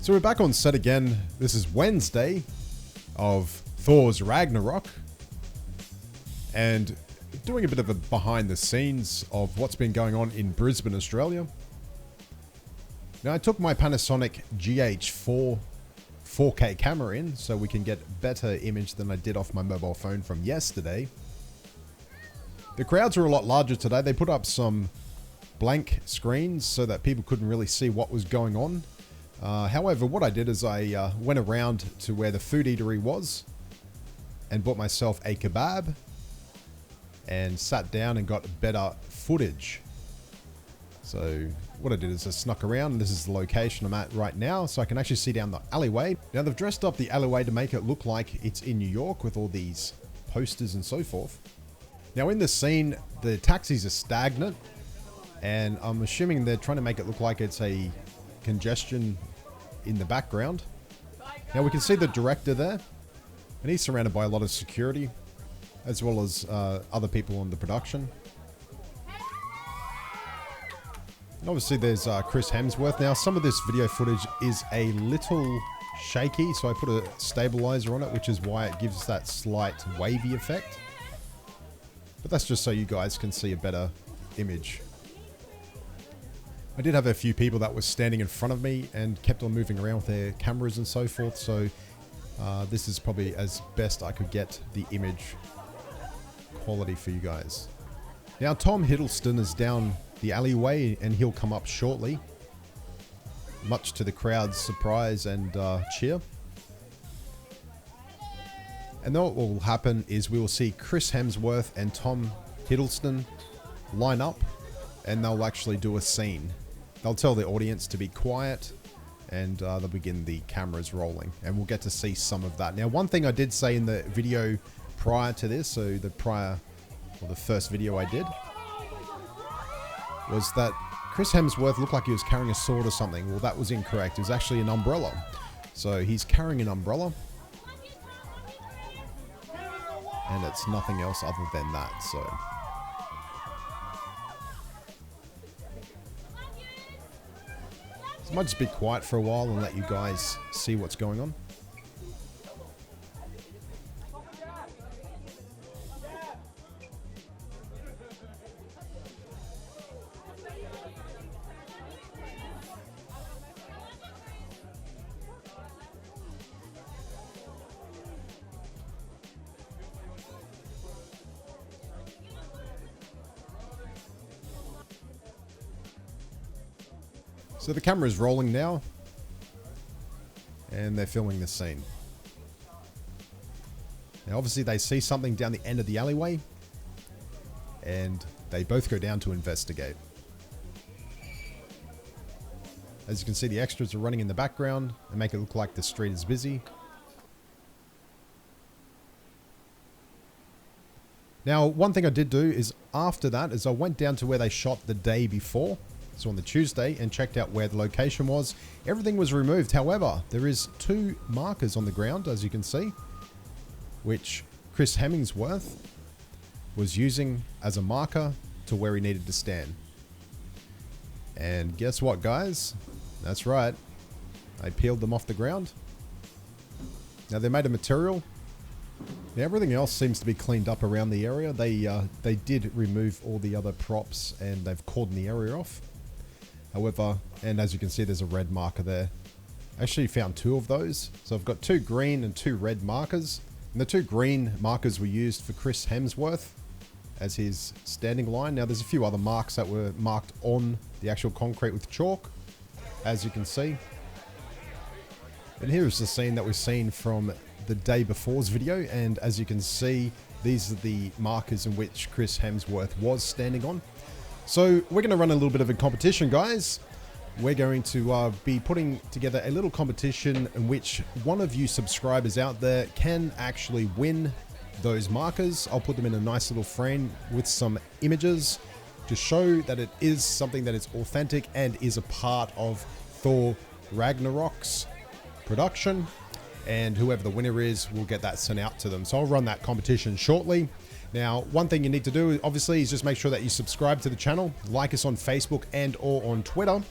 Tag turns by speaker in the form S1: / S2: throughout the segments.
S1: So we're back on set again. This is Wednesday of Thor's Ragnarok. And doing a bit of a behind the scenes of what's been going on in Brisbane, Australia. Now I took my Panasonic GH4 4K camera in so we can get better image than I did off my mobile phone from yesterday. The crowds are a lot larger today. They put up some blank screens so that people couldn't really see what was going on. However, what I did is I went around to where the food eatery was and bought myself a kebab and sat down and got better footage. So what I did is I snuck around, and this is the location I'm at right now, so I can actually see down the alleyway. Now they've dressed up the alleyway to make it look like it's in New York with all these posters and so forth. Now in this scene, the taxis are stagnant, and I'm assuming they're trying to make it look like it's a congestion in the background. Now we can see the director there, and he's surrounded by a lot of security, as well as other people on the production. And obviously there's Chris Hemsworth. Now some of this video footage is a little shaky, so I put a stabilizer on it, which is why it gives that slight wavy effect. But that's just so you guys can see a better image. I did have a few people that were standing in front of me and kept on moving around with their cameras and so forth, so this is probably as best I could get the image quality for you guys. Now Tom Hiddleston is down the alleyway and he'll come up shortly, much to the crowd's surprise and cheer. And then what will happen is we will see Chris Hemsworth and Tom Hiddleston line up, and they'll actually do a scene. They'll tell the audience to be quiet, and they'll begin the cameras rolling, and we'll get to see some of that. Now, one thing I did say in the video prior to this, so the first video I did, was that Chris Hemsworth looked like he was carrying a sword or something. Well, that was incorrect. It was actually an umbrella. So he's carrying an umbrella, and it's nothing else other than that. So I might just be quiet for a while and let you guys see what's going on. So the camera is rolling now, and they're filming the scene. Now obviously they see something down the end of the alleyway, and they both go down to investigate. As you can see, the extras are running in the background and make it look like the street is busy. Now, one thing I did do is after that is I went down to where they shot the day before. So on the Tuesday, and checked out where the location was. Everything was removed. However, there is 2 markers on the ground, as you can see, which Chris Hemsworth was using as a marker to where he needed to stand. And guess what, guys? That's right. I peeled them off the ground. Now they're made of material. Now everything else seems to be cleaned up around the area. They did remove all the other props, and they've cordoned the area off. However, and as you can see, there's a red marker there. I actually found 2 of those. So I've got 2 green and 2 red markers. And the 2 green markers were used for Chris Hemsworth as his standing line. Now there's a few other marks that were marked on the actual concrete with chalk, as you can see. And here's the scene that we've seen from the day before's video. And as you can see, these are the markers in which Chris Hemsworth was standing on. So we're going to run a little bit of a competition, guys. We're going to be putting together a little competition in which one of you subscribers out there can actually win those markers. I'll put them in a nice little frame with some images to show that it is something that is authentic and is a part of Thor Ragnarok's production. And whoever the winner is will get that sent out to them. So I'll run that competition shortly. Now, one thing you need to do, obviously, is just make sure that you subscribe to the channel, like us on Facebook and or on Twitter.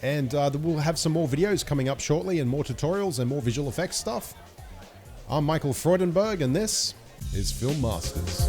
S1: And we'll have some more videos coming up shortly and more tutorials and more visual effects stuff. I'm Michael Freudenberg, and this is Film Masters.